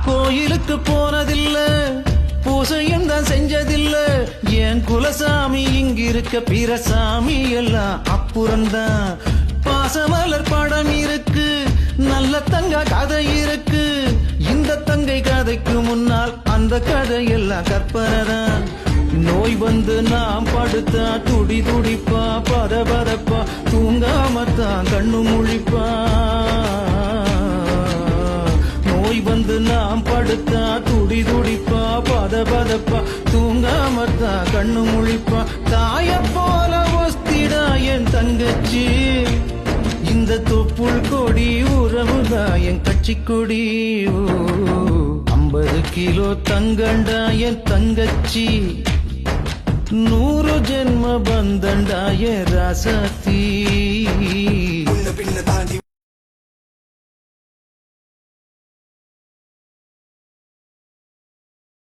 கோயிலுக்கு போனதில்ல, பூசையும் தான் செஞ்சதில்ல. என் குலசாமி இங்கிருக்க, பிற சாமி எல்லாம் அப்புறம்தான். பாசமலர் படம் இருக்கு, நல்ல தங்க கதை இருக்கு. இந்த தங்கை கதைக்கு முன்னால் அந்த கதையெல்லாம் கற்பனைதான். நோய் வந்து நாம் படுத்தா துடி துடிப்பா, பத பதப்பா, தூங்காமத்தான் கண்ணு முழிப்பா. நோய் வந்து நாம் படுத்தா துடி துடிப்பா, பத பதப்பா, தூங்காமத்தான் கண்ணு முழிப்பா. தாய போல ஒஸ்திடா என் தங்கச்சி, இந்த தொப்புள் கொடி உறவுதான் என் கட்சி கொடி. 50 கிலோ தங்கண்டா என் தங்கச்சி, 100 ஜென்ம பந்தண்டா என் ராசாத்தி. பின்ன தாண்டி